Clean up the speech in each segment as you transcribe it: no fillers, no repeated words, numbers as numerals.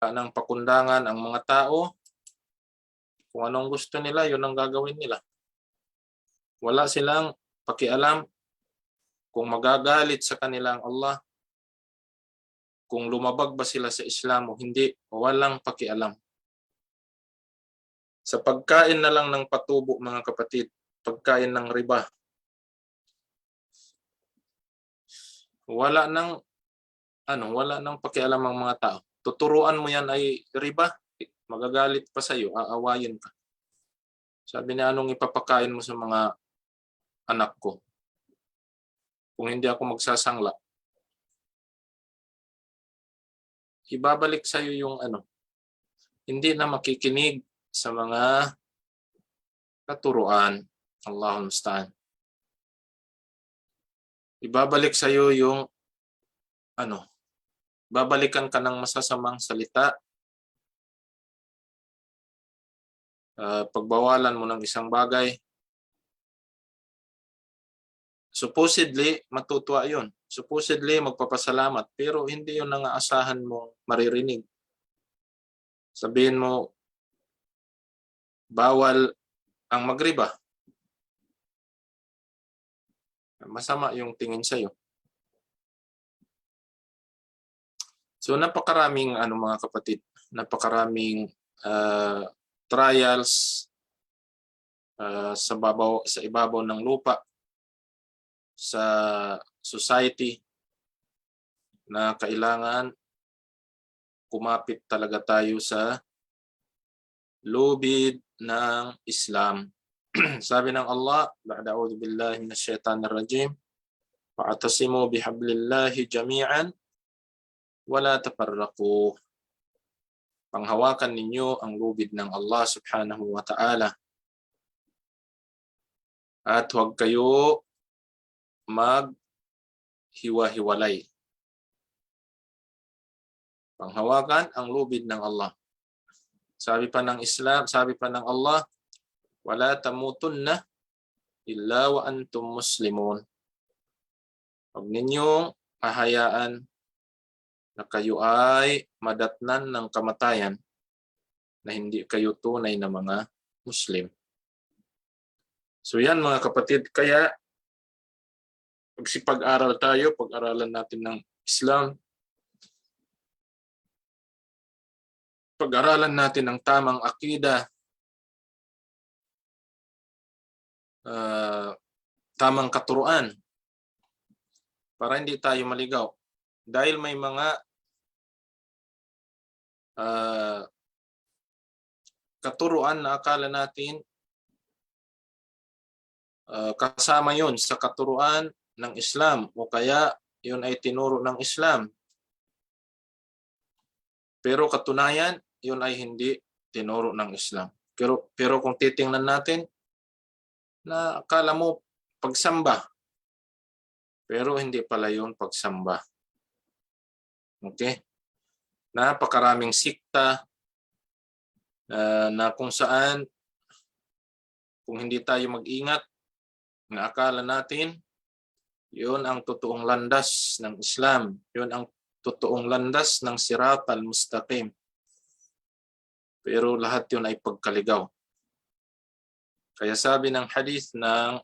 ng pakundangan ang mga tao. Kung anong gusto nila, yun ang gagawin nila. Wala silang pakialam kung magagalit sa kanilang Allah, kung lumabag ba sila sa Islam o hindi, walang pakialam. Sa pagkain na lang ng patubo, mga kapatid, pagkain ng riba, wala nang pakialam ang mga tao. Tuturuan mo yan ay riba, magagalit pa sa iyo, aawayin ka. Sabi niya, anong ipapakain mo sa mga anak ko kung hindi ako magsasangla? Ibabalik sa iyo yung hindi na makikinig sa mga katuruan. Allahumma musta'an. Ibabalik sa iyo yung babalikan ka ng masasamang salita, pagbawalan mo ng isang bagay. Supposedly, matutuwa yun. Supposedly, magpapasalamat. Pero hindi yun ang aasahan mong maririnig. Sabihin mo, bawal ang magriba. Masama yung tingin sa'yo. So, napakaraming mga kapatid, napakaraming trials sa ibabaw ng lupa, sa society, na kailangan kumapit talaga tayo sa lubid ng Islam. Sabi ng Allah, ba'da a'udhu billahi minasyaitanir rajim, wa'tasimu bihablillahi jami'an wala tafarraqu. Panghawakan ninyo ang lubid ng Allah subhanahu wa ta'ala. At huwag kayo maghiwa-hiwalay. Panghawakan ang lubid ng Allah. Sabi pa ng Allah, wala tamutunna illa wa antum muslimun. Huwag ninyong hahayaan na kayo ay madatnan ng kamatayan na hindi kayo tunay na mga Muslim. So yan mga kapatid, kaya magsipag-aral tayo, pag-aralan natin ng Islam, pag-aralan natin ng tamang akida, tamang katuruan, para hindi tayo maligaw. Dahil may mga katuruan na akala natin kasama yun sa katuruan ng Islam o kaya yun ay tinuro ng Islam. Pero katunayan, yun ay hindi tinuro ng Islam. Pero kung titingnan natin, na akala mo pagsamba, pero hindi pala yun pagsamba. Okay? Napakaraming sikta na kung saan, kung hindi tayo mag-ingat, na akala natin, yun ang totoong landas ng Islam. Yun ang totoong landas ng Sirat al-Mustaqim. Pero lahat yun ay pagkaligaw. Kaya sabi ng hadith ng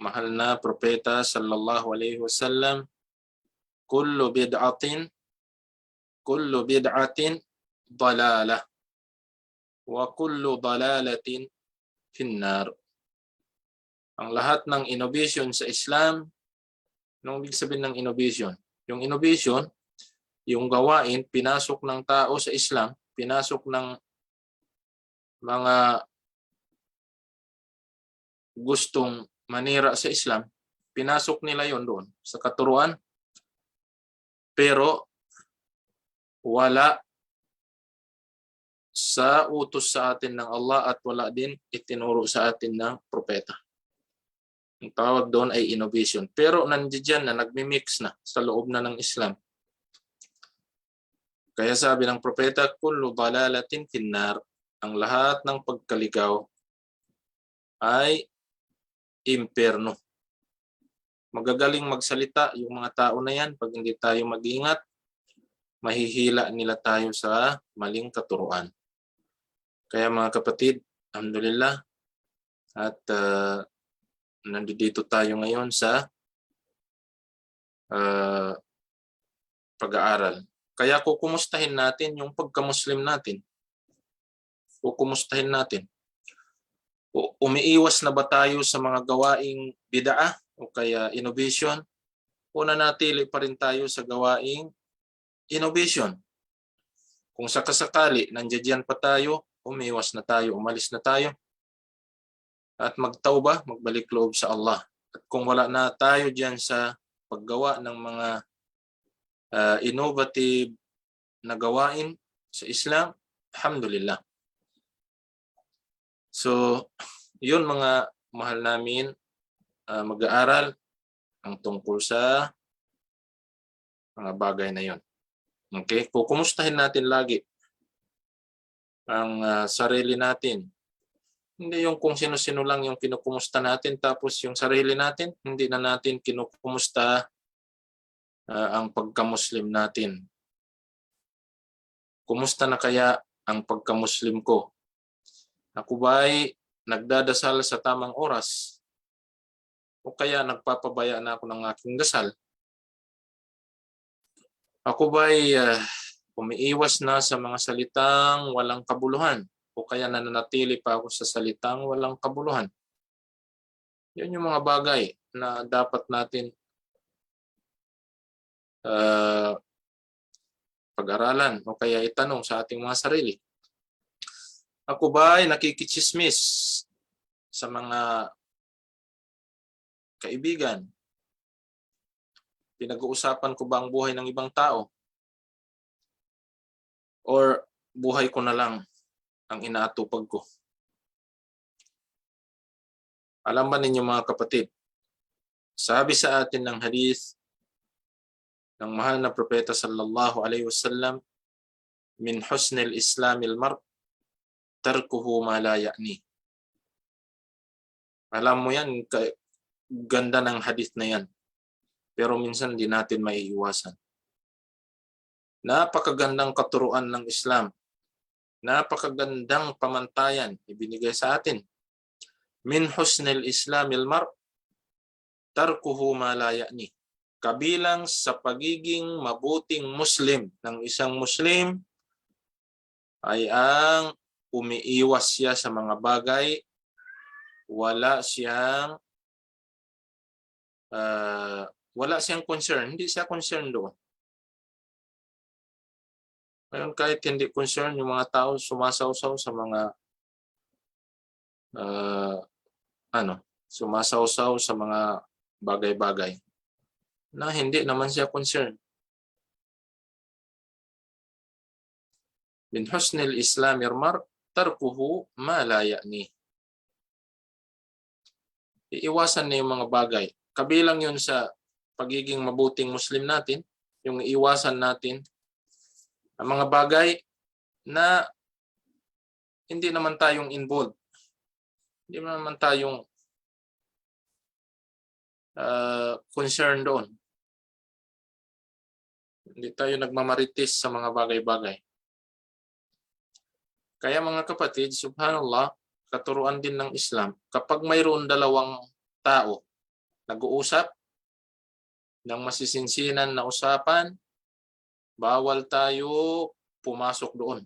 mahal na propeta sallallahu alaihi wasallam, kullu bid'atin dalalah wa kullu dalalatin finnar. Ang lahat ng innovation sa Islam, anong ibig sabihin ng innovation? Yung innovation, yung gawain, pinasok ng tao sa Islam, pinasok ng mga gustong manira sa Islam, pinasok nila yon doon sa katuruan, pero wala sa utos sa atin ng Allah at wala din itinuro sa atin ng propeta. Ang tawag doon ay innovation. Pero nandiyan na, nagmi-mix na sa loob na ng Islam. Kaya sabi ng propeta, kullu dalalatin finnar, ang lahat ng pagkaligaw ay impyerno. Magagaling magsalita yung mga tao na yan pag hindi tayo mag-ingat. mahihila nila tayo sa maling katuruan. Kaya mga kapatid, alhamdulillah, at nandito tayo ngayon sa pag-aaral. Kaya kukumustahin natin yung pagka-Muslim natin. Kukumustahin natin. Umiiwas na ba tayo sa mga gawaing bid'ah o kaya innovation? O nanatili pa rin tayo sa gawaing innovation? Kung sakasakali, nandiyan pa tayo, umiwas na tayo, umalis na tayo. At magtauba, magbalik loob sa Allah. At kung wala na tayo diyan sa paggawa ng mga innovative na gawain sa Islam, alhamdulillah. So, yun mga mahal namin mag-aaral ang tungkol sa mga bagay na yun. Okay? Kukumustahin natin lagi ang sarili natin. Hindi yung kung sino-sino lang yung kinukumusta natin tapos yung sarili natin, hindi na natin kinukumusta ang pagka-Muslim natin. Kumusta na kaya ang pagka-Muslim ko? Ako ba'y nagdadasal sa tamang oras? O kaya nagpapabaya na ako ng aking dasal? Ako ba'y umiiwas na sa mga salitang walang kabuluhan? O kaya nananatili pa ako sa salitang walang kabuluhan? Yun yung mga bagay na dapat natin pag-aralan o kaya itanong sa ating mga sarili. Ako ba ay nakikichismis sa mga kaibigan? Pinag-uusapan ko ba ang buhay ng ibang tao? Or buhay ko na lang ang inaatupag ko? Alam ba ninyo mga kapatid, sabi sa atin ng hadith ng mahal na propeta sallallahu alaihi wasallam, min husnil islamil mar' tarkuhu ma la ya'ni. Alam mo yan, ganda ng hadith na yan. Pero minsan di natin maiiwasan. Napakagandang katuruan ng Islam. Napakagandang pamantayan ibinigay sa atin. Min husnil islamil mar' tarkuhu ma la ya'ni. Kabilang sa pagiging mabuting Muslim ng isang Muslim ay ang umiiwas siya sa mga bagay, wala siyang concern, hindi siya concerned doon. Ngayon kahit hindi concern, yung mga tao sumasawsaw sa mga sumasawsaw sa mga bagay-bagay na hindi naman siya concerned. Min husnil islamir mar' tarkuhu ma la ya'ni. Iiwasan na yung mga bagay. Kabilang yun sa pagiging mabuting Muslim natin, yung iiwasan natin ang mga bagay na hindi naman tayong involved. Hindi naman tayong concerned doon. Hindi tayo nagmamarites sa mga bagay-bagay. Kaya mga kapatid, subhanallah, katuruan din ng Islam, kapag mayroon dalawang tao nag-uusap ng masisinsinan na usapan, bawal tayo pumasok doon.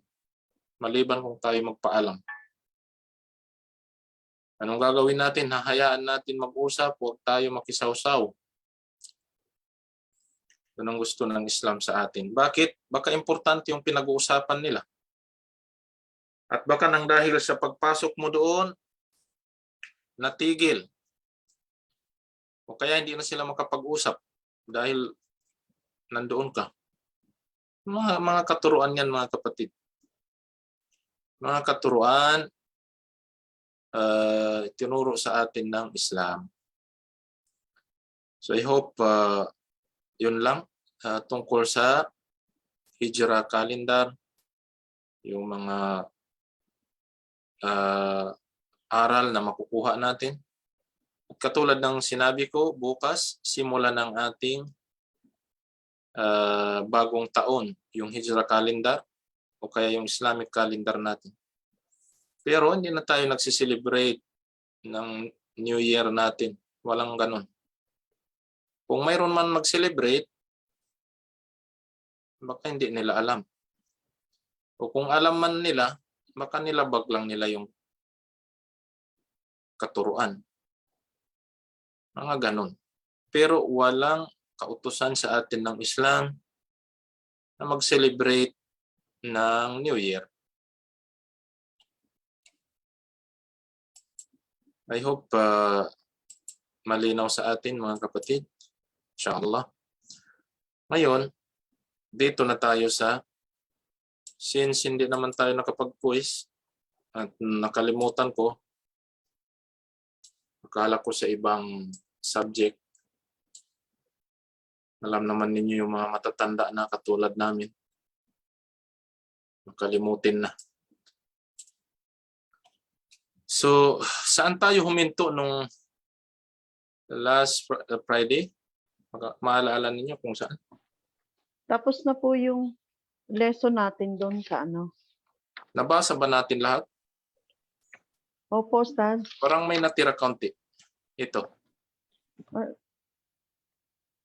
Maliban kung tayo magpaalam. Anong gagawin natin? Hahayaan natin mag-usap, huwag tayo makisawsaw. Yun ang gusto ng Islam sa atin. Bakit? Baka importante yung pinag-uusapan nila. At baka nang dahil sa pagpasok mo doon, natigil. O kaya hindi na sila makapag-usap dahil nandoon ka. Mga katuruan yan mga kapatid. Mga katuruan tinuro sa atin ng Islam. So I hope yun lang tungkol sa Hijra calendar, yung mga aral na makukuha natin. At katulad ng sinabi ko, bukas simula ng ating bagong taon, yung Hijra calendar o kaya yung Islamic calendar natin. Pero hindi na tayo nagsiselebrate ng New Year natin. Walang ganun. Kung mayroon man mag-celebrate, baka hindi nila alam. O kung alam man nila, baka nilabag lang nila yung katuruan. Mga ganun. Pero walang kautusan sa atin ng Islam na mag-celebrate ng New Year. I hope malinaw sa atin mga kapatid. Inshallah. Ngayon, dito na tayo sa, since hindi naman tayo nakapag-quiz at nakalimutan ko, akala ko sa ibang subject. Alam naman ninyo yung mga matatanda na katulad namin. Nakalimutin na. So, saan tayo huminto nung last Friday? Maalala ninyo kung saan? Tapos na po yung lesson natin doon sa ano. Nabasa ba natin lahat? Opo, Ustad. Parang may natira kaunti. Ito. Ah.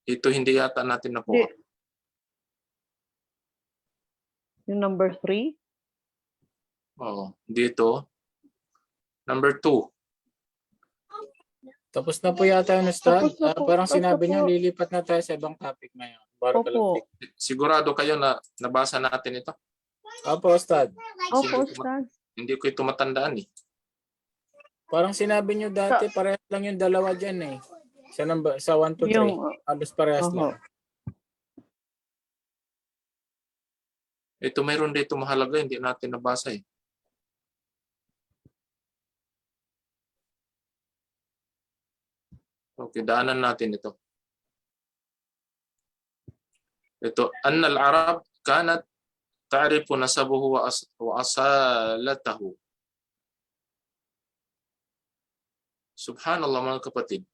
Ito hindi yata natin nakuha. Yung number 3? Oo. Dito. Number 2. Tapos na po yata yung Ustad. Tapos na po, Parang tapos sinabi na niyo po. lilipat na tayo sa ibang topic ngayon. Barakallahu Opo. fik. Sigurado kayo na nabasa natin ito? Opo, Ustad. Opo, Ustad. Hindi ko ito matandaan eh. Parang sinabi niyo dati, parehas lang yung dalawa dyan eh. Sa 1 to 3. Yung, Halos parehas oho. lang. Ito mayroon dito mahalaga, hindi natin nabasa eh. Okay, daanan natin ito. Ito, annal Arab kanat ta'rifu nasabuhu wa asalatahu. Subhanallah mga kapatid.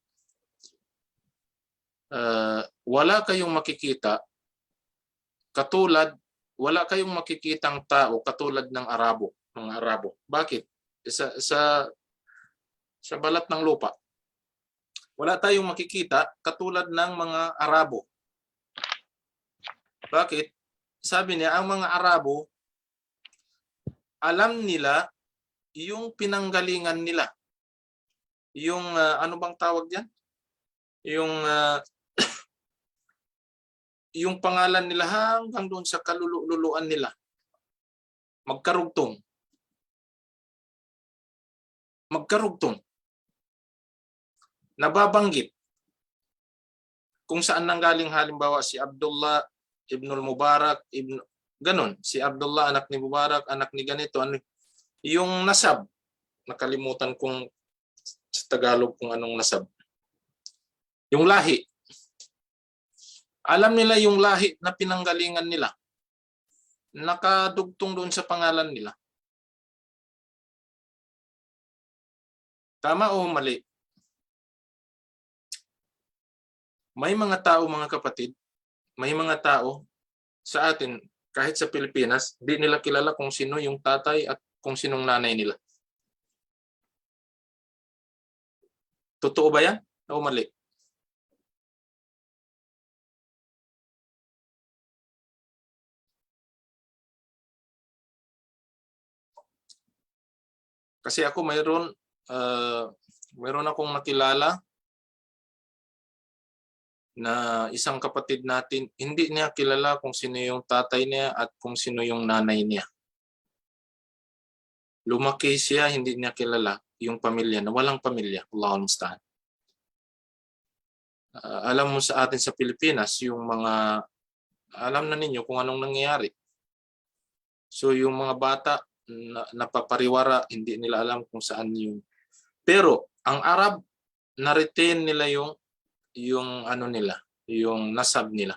Wala kayong makikita wala kayong makikitang tao katulad ng mga Arabo. Bakit? Sa balat ng lupa. Wala tayong makikita katulad ng mga Arabo. Bakit? Sabi niya, ang mga Arabo, alam nila yung pinanggalingan nila. Yung, ano bang tawag diyan? Yung pangalan nila hanggang doon sa kalululuan nila. Magkarugtong. Nababanggit kung saan nanggaling halimbawa si Abdullah Ibnul Mubarak, ganon. Si Abdullah anak ni Mubarak, anak ni ganito. Yung nasab, nakalimutan kong sa Tagalog kung anong nasab. Yung lahi. Alam nila yung lahi na pinanggalingan nila. Nakadugtong doon sa pangalan nila. Tama o mali? May mga tao, mga kapatid, may mga tao sa atin, kahit sa Pilipinas, di nila kilala kung sino yung tatay at kung sinong nanay nila. Totoo ba yan o mali? Kasi ako mayroon akong nakilala na isang kapatid natin, hindi niya kilala kung sino yung tatay niya at kung sino yung nanay niya. Lumaki siya, hindi niya kilala yung pamilya na walang pamilya. Allahul musta'an. Alam mo sa atin sa Pilipinas, yung mga, alam na ninyo kung anong nangyayari. So yung mga bata napapariwara, hindi nila alam kung saan yung. Pero ang Arab, na-retain nila yung ano nila, yung nasab nila.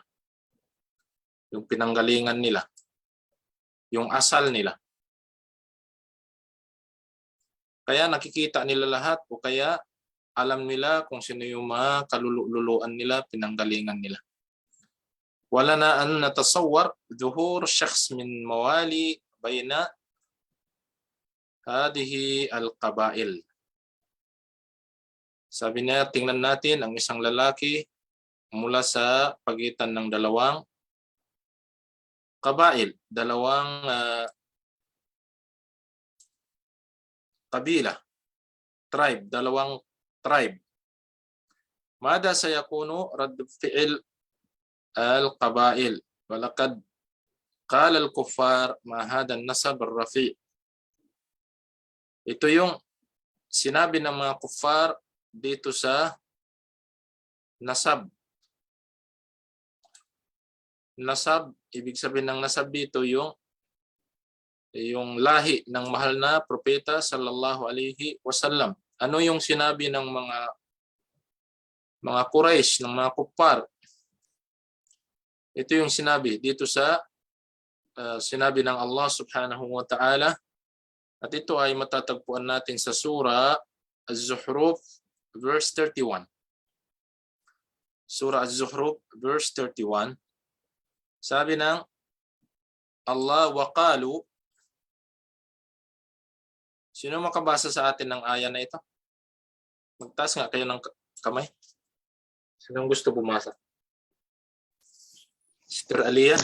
Yung pinanggalingan nila. Yung asal nila. Kaya nakikita nila lahat o kaya alam nila kung sino yung mga kalululuan nila, pinanggalingan nila. ولنا أن نتصور ظهور شخص من موالي بين هذه القبائل. Sabi niya, tingnan natin ang isang lalaki mula sa pagitan ng dalawang kabail, dalawang kabila, tribe, dalawang tribe. Mada sayakunu radd fi'l al-qabail walaqad qala al-kuffar ma hadha an-nasab ar-rafi'. Ito yung sinabi ng mga kuffar dito sa nasab. Nasab, ibig sabihin ng nasab dito yung lahi ng mahal na propeta sallallahu alaihi wasallam. Ano yung sinabi ng mga Quraysh, ng mga kuffar? Ito yung sinabi dito sa sinabi ng Allah subhanahu wa ta'ala, at ito ay matatagpuan natin sa surah Az-Zukhruf verse 31. Surah Az-Zukhruf verse 31. Sabi ng Allah, waqalu. Sino makabasa sa atin ng aya na ito? Magtaas nga kayo ng kamay. Sino gusto bumasa? Sister Aliyah.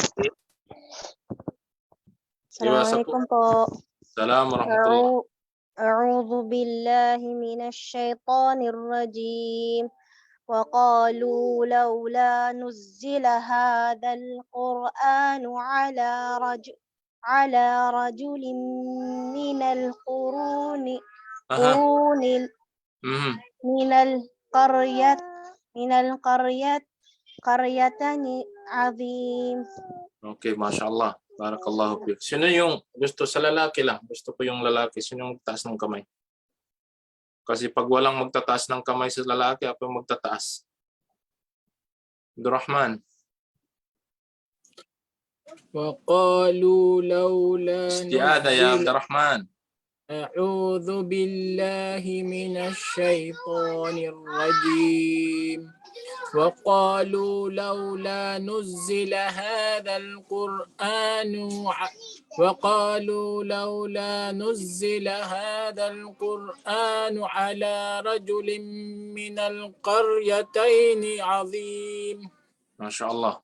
Assalamualaikum po. Salam warahmatullah. أعوذ بالله من الشيطان الرجيم وقالوا لولا نزل هذا القرآن على رجل من القرون من القريتين عظيم. Okay, mashallah. Barakallahu fiik. Sino yung gusto sa lalaki lang? Gusto ko yung lalaki. Sino yung magtaas ng kamay? Kasi pag walang magtataas ng kamay sa lalaki, ako yung magtataas. Abdurrahman. وقالوا لولا Istiada ya نزل Abdurrahman. أعوذ بالله من الشيطان الرجيم وقالوا لولا نزل هذا القرآن على رجل من القريتين عظيم. MashaAllah.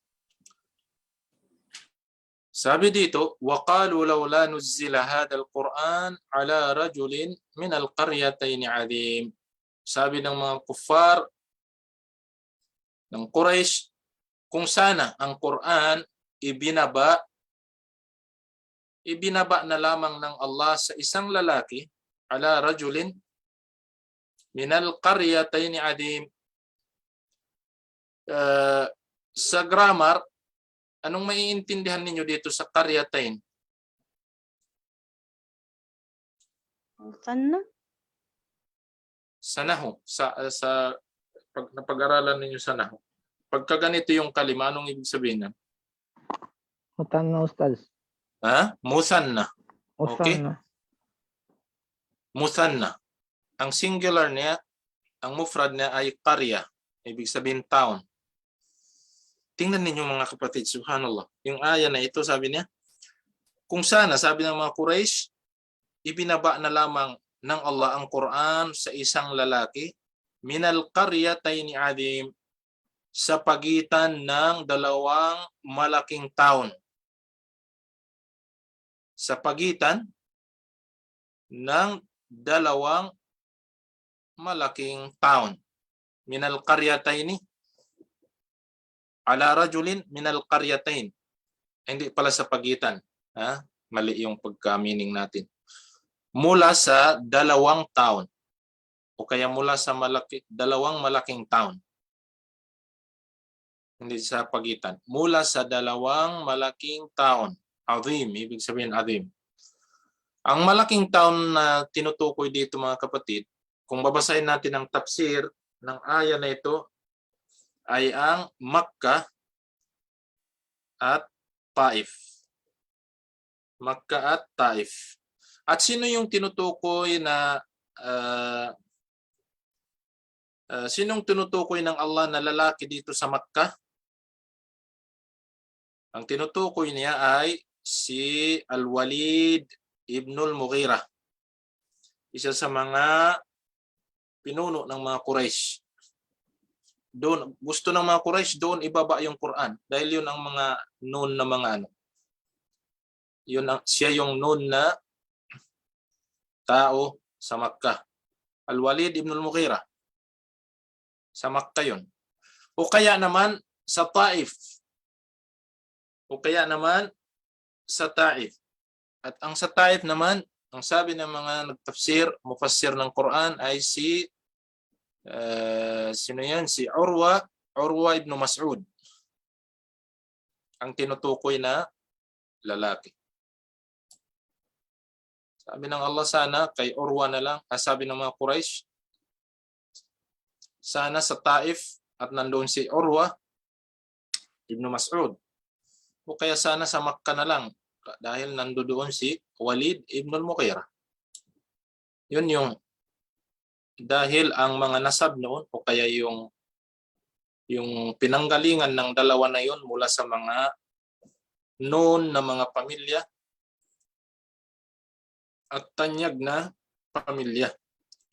Sabi dito, وَقَالُوا لَوْلَا نُزِّلَ هَذَا الْقُرْآنَ عَلَى رَجُلٍ مِنَ الْقَرْيَتَيْنِ عَظِيمٍ. Sabi ng mga kuffar ng Quraysh, kung sana ang Quran ibinaba na lamang ng Allah sa isang lalaki, ala rajulin minal qaryatayn adim. Sa grammar, anong maiintindihan ninyo dito sa qaryatayn? Sanahu. Pag napag-aralan ninyo sanahu. Pagka ganito yung kalima, anong ibig sabihin na? Mutanna, Ustaz. Ha? Musanna. Okay. Musanna. Musanna. Ang singular niya, ang mufrad niya ay qarya. Ibig sabihin town. Tingnan ninyo mga kapatid, subhanallah. Yung aya na ito, sabi niya, kung sana, sabi ng mga Quraysh, ibinaba na lamang ng Allah ang Quran sa isang lalaki, minal qaryatayn adim, sa pagitan ng dalawang malaking town. Sa pagitan ng dalawang malaking town. Minal qaryatayn ala rajulin minal qaryatayn. Hindi pala sa pagitan. Ha? Mali yung pagka-meaning natin. Mula sa dalawang town. O kaya mula sa dalawang malaking town. Hindi sa pagitan. Mula sa dalawang malaking town. Azim, ibig sabihin azim. Ang malaking town na tinutukoy dito mga kapatid, kung babasahin natin ang tafsir ng aya na ito, ay ang Makkah at Taif. Makkah at Taif. At sino yung tinutukoy na sinong tinutukoy ng Allah na lalaki dito sa Makkah? Ang tinutukoy niya ay si Al-Walid ibnul Mughirah, isa sa mga pinuno ng mga Quraysh. Doon gusto ng mga Quraysh doon ibaba yung Quran dahil yun ang mga known na mga ano. Siya yung known na tao sa Makkah. Al-Walid ibnul Mughirah. Sa Makkah yun. O kaya naman sa Taif. O kaya naman sa Taif. At ang sa Taif naman, ang sabi ng mga nagtafsir, mufassir ng Quran ay sino yan? Si Urwa ibn Mas'ud. Ang tinutukoy na lalaki. Sabi ng Allah, sana kay Urwa na lang. Sabi ng mga Quraysh, sana sa Taif at nandoon si Urwa ibn Mas'ud. O kaya sana sa Makkah na lang dahil nandoon si Walid ibn al-Mughirah. Yun yung dahil ang mga nasab noon o kaya yung pinanggalingan ng dalawa na yun mula sa mga known na mga pamilya at tanyag na pamilya.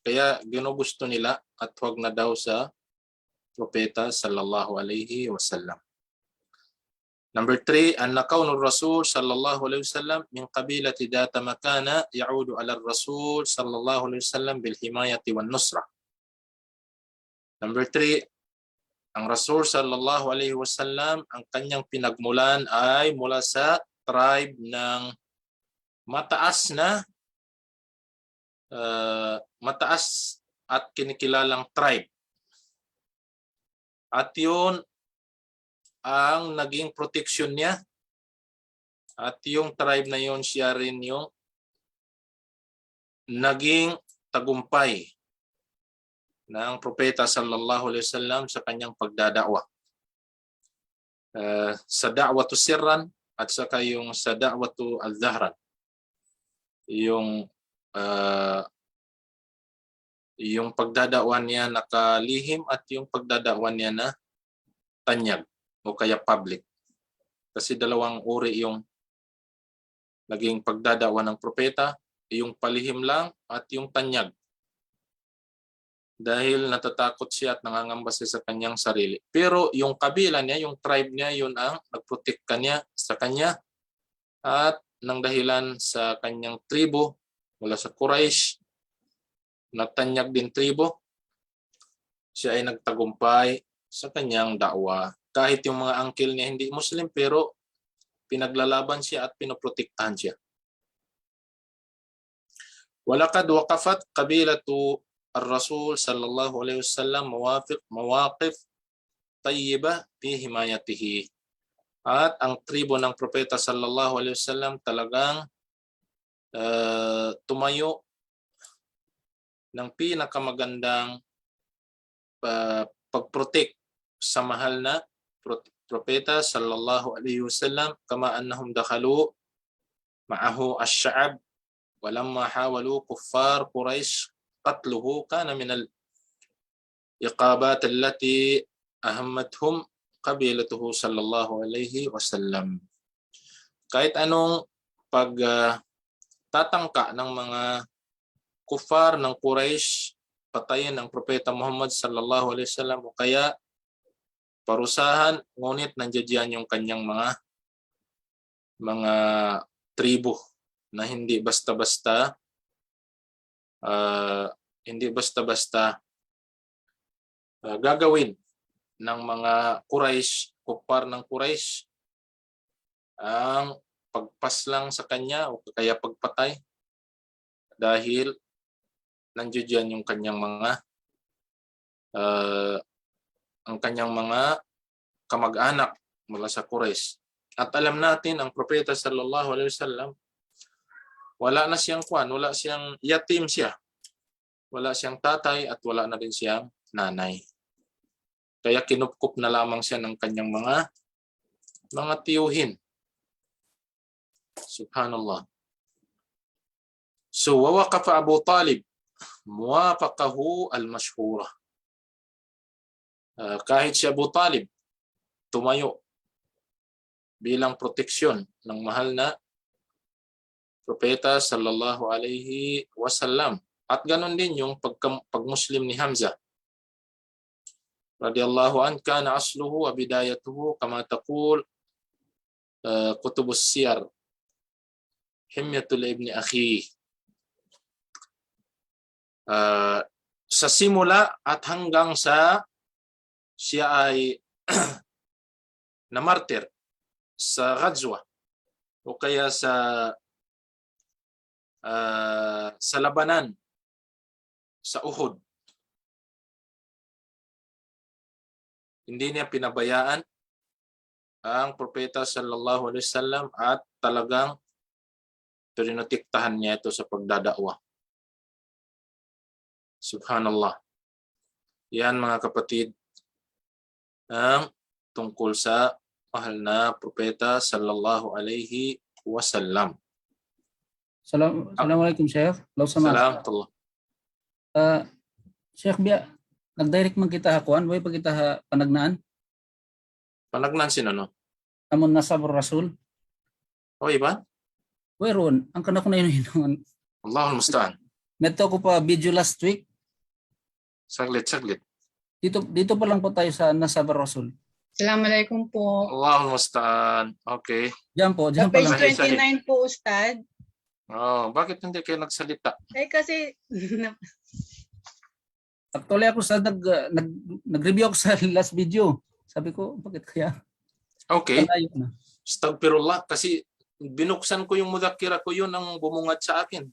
Kaya ginugusto nila at huwag na daw sa propeta sallallahu alaihi wasallam. Number 3, anna kaunur Rasul sallallahu alaihi wasallam min qabilati data makana ya'udu ala Rasul sallallahu alaihi wasallam bil himayati wan nusra. Number 3, ang Rasul sallallahu alaihi wasallam ang kanyang pinagmulan ay mula sa tribe ng mataas at kinikilalang tribe. At yun ang naging protection niya. At yung tribe na yun, siya rin yung naging tagumpay ng propeta sallallahu alaihi wasallam sa kanyang pagdadakwa. Sa da'watu sirran at saka yung sa da'watu al-dhahran. Yung pagdadakwa niya nakalihim at yung pagdadakwa niya na tanyag o kaya public. Kasi dalawang uri yung naging pagdadakwa ng propeta, yung palihim lang at yung tanyag. Dahil natatakot siya at nangangamba siya sa kanyang sarili. Pero yung kabila niya, yung tribe niya, yun ang nagprotect kanya sa kanya at nang dahilan sa kanyang tribo mula sa Quraysh, natanyag din tribo, siya ay nagtagumpay sa kanyang da'wa. Kahit yung mga uncle niya hindi Muslim, pero pinaglalaban siya at pinoprotektahan siya. Walakad waqafat qabilatu ar-Rasul sallallahu alaihi wasallam mawaqif tayyiba fi himayatihi. At ang tribo ng propeta sallallahu alaihi wasallam talagang tumayo ng pinakamagandang pag-protect sa mahal na propeta sallallahu alaihi wasallam, kama annahum dakhalu ma'ahu ash-sha'ab walamma hawalu kuffar Quraysh qatluhu kana min al-iqabat allati ahammathum qabilatuhu sallallahu alaihi wasallam. Kahit anong tatangka ng mga kuffar ng Quraysh patayin ng propeta Muhammad sallallahu alaihi wasallam o kaya parusahan, ngunit nandiyan yung kanyang mga tribo na hindi basta-basta gagawin ng mga Quraysh, kuffar ng Quraysh, ang pagpaslang sa kanya o kaya pagpatay dahil nandiyan yung kanyang mga kamag-anak mula sa Quraysh. At alam natin ang propeta sallallahu alaihi wasallam wala na siyang wala siyang yatim siya. Wala siyang tatay at wala na rin siyang nanay. Kaya kinupkup na lamang siya ng kanyang mga tiyuhin. Subhanallah. So wawaqafa Abu Talib muwafaqahu al-mashhura. Kahit si Abu Talib tumayo bilang proteksyon ng mahal na propeta sallallahu alaihi wasallam. At ganon din yung pag-Muslim ni Hamza radiyallahu an, kana asluhu wa bidayatuhu kama taqul kutubus siyar himyatul ibni akhi. Sa simula at hanggang sa siya ay namartir sa Ghazwa o kaya sa labanan sa Uhud. Hindi niya pinabayaan ang propeta sallallahu alaihi wasallam at talagang tinotiktahan niya ito sa pagdadakwa. Subhanallah. Yan mga kapatid ang tungkol sa mahal na propeta sallallahu alaihi wasallam. Assalamualaikum Syekh. Law sama. Salamatullah. Syekh biya nag-direct man kita hakuan, way pa kita panagnaan. Panagnan sino no? Amon nasabur Rasul. O iba? Way ron, ang kana ko na yun. Allahul musta'an. Neto ko pa video last week. Saglit. Dito pa lang po tayo sa nasabur Rasul. Assalamualaikum po. Allahul musta'an. Okay. Diyan po Sa pa page lang. Sahi. 29 po, Ustad. Oh, bakit hindi kayo nagsalita? Kasi Actually ako sa nag-review ako sa last video. Sabi ko, bakit kaya? Okay. Malayo na. Astagfirullah. Kasi binuksan ko yung mudakira ko, yun ang bumungat sa akin.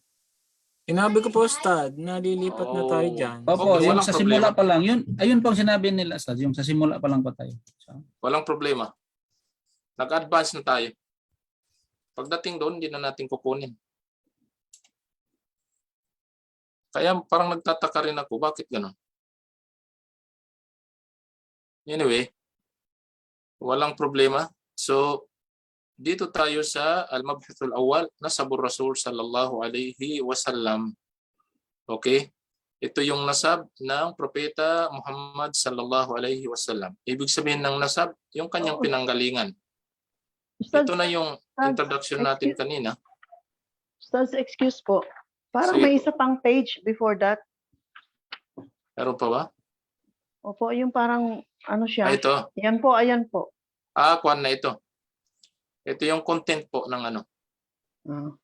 Sinabi ko po, Ustad, nalilipat na tayo dyan. Opo, Okay, yung walang sa problema. simula pa lang. Ayun po ang sinabi nila, Ustad. Yung sa simula pa lang pa tayo. So, Walang problema. Nag-advance na tayo. Pagdating doon, hindi na natin kukunin. Kaya parang nagtataka rin ako, bakit gano'n? Anyway, walang problema. So, dito tayo sa Al-Mabhathul Awwal, Nasabur Rasul sallallahu alaihi wasallam. Okay? Ito yung nasab ng propeta Muhammad sallallahu alaihi wasallam. Ibig sabihin ng nasab, yung kanyang pinanggalingan. Ustaz, Ito na yung introduction natin kanina. Ustaz, excuse po. Parang Sige may po. isa pang page before that. Meron pa ba? Opo, yung parang ano siya. Ito. Yan po, ayan po. Kwan na ito. Ito yung content po ng ano. Ah.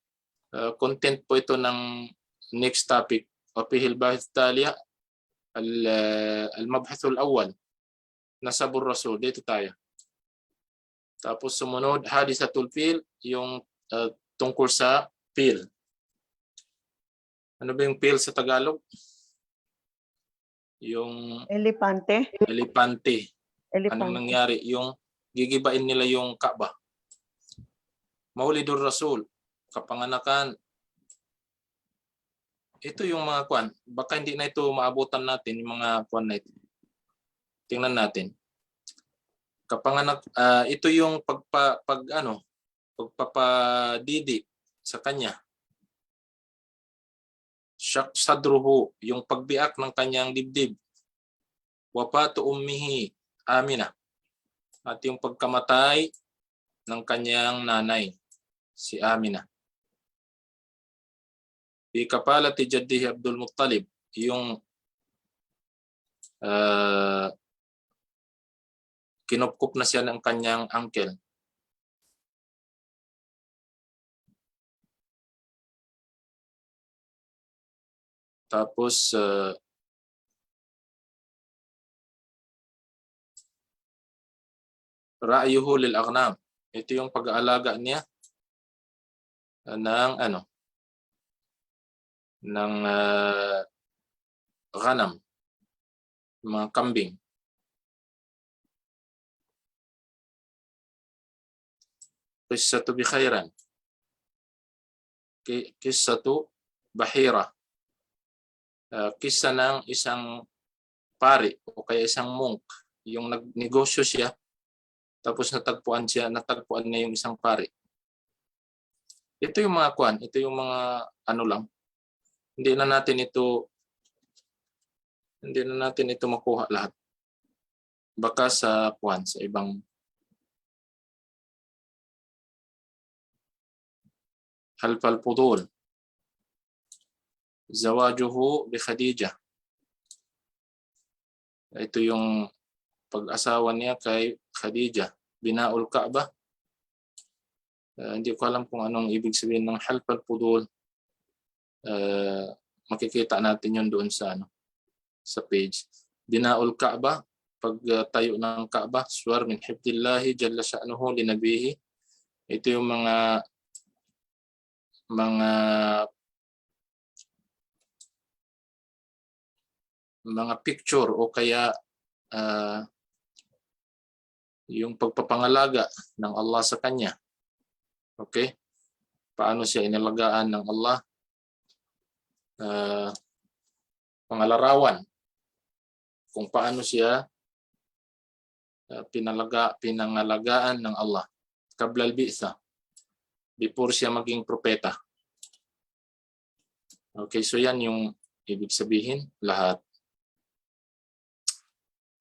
Content po ito ng next topic. وفيه الباحث التالية المبحث الأول نسب الرسول. Dito tayo. Tapos sumunod, hadisatul fil, yung tungkol sa fil. Ano ba yung fil sa Tagalog? Yung Elepante. elepante. Anong Elepante. nangyari? Yung gigibain nila yung Kaaba. Maulidur Rasul, kapanganakan. Ito yung mga kwan. Baka hindi na ito maabutan natin, yung mga kwan na ito. Tingnan natin. Kapanganak, ito yung pagpapadidi sa kanya. Shaq sadruhu, yung pagbiak ng kanyang dibdib. Wafatu ummihi Amina. At yung pagkamatay ng kanyang nanay, si Amina. Bi kapalati jaddihi Abdul Muttalib, yung kinupkup na siya ng kanyang uncle. Tapos ra'yuhu lil aghnam. Ito yung pag-aalaga niya ng ano, ng ghanam, mga kambing. Qissatu bi khairan. Qissatu bahira. Kisa ng isang pari o kaya isang monk, yung nagnegosyo siya tapos natagpuan niya yung isang pari. Ito yung mga kwan, ito yung mga ano lang. Hindi na natin ito makuha lahat. Baka sa kwan, sa ibang حلف الفضول زواجه بخديجة. Ito yung pag-asawa niya kay Khadijah. Binaul Ka'bah. Hindi ko alam kung anong ibig sabihin ng half al-fudul. Makikita natin yun doon sa sa page. Binaul Ka'bah, pagtayo ng Ka'bah, suwar min hifdillahi jalla sha'nuhu li nabihi. Ito yung mga picture o kaya yung pagpapangalaga ng Allah sa kanya. Okay? Paano siya inalagaan ng Allah? Pangalarawan. Kung paano siya pinangalagaan ng Allah. Qabla al-bi'tha. Before siya maging propeta. Okay, so yan yung ibig sabihin lahat.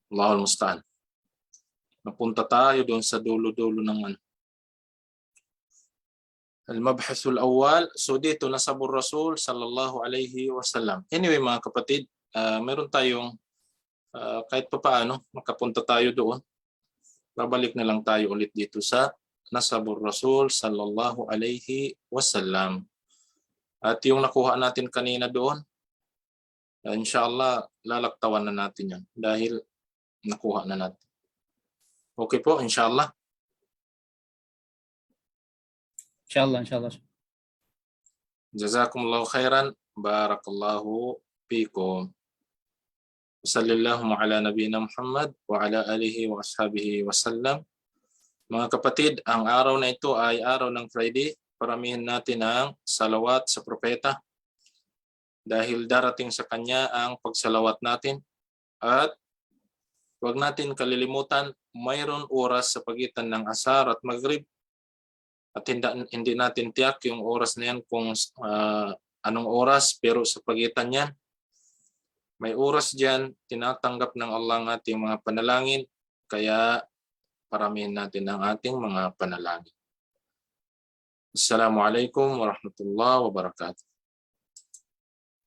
Allahul musta'an. Napunta tayo doon sa dulo-dulo ng Al-Mabhasul Awwal. So dito nasabur Rasul sallallahu alaihi wasallam. Anyway mga kapatid, meron tayong kahit pa paano makapunta tayo doon. Babalik na lang tayo ulit dito sa nasabur Rasul sallallahu alaihi wasallam. At yung nakuha natin kanina doon, inshallah lalaktawan na natin yan dahil nakuha na natin. Okay po, inshallah. Inshallah. Jazakumullahu khairan. Barakallahu fikum. Sallallahu ala nabiyina Muhammad wa ala alihi wa ashabihi wa sallam. Mga kapatid, ang araw na ito ay araw ng Friday. Paramihin natin ang salawat sa propeta dahil darating sa kanya ang pagsalawat natin. At huwag natin kalilimutan, mayroon oras sa pagitan ng asar at maghrib. At hindi natin tiyak yung oras na yan kung anong oras, pero sa pagitan yan, may oras dyan, tinatanggap ng Allah ang ating mga panalangin, kaya paramihin natin ang ating mga panalangin. Assalamualaikum warahmatullahi wabarakatuh.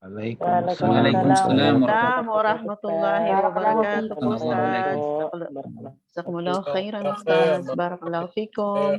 Waalaikumsalam warahmatullahi wabarakatuh. Ustaz. Jazakumullahu khairan, Ustaz. Barakallahu fikum.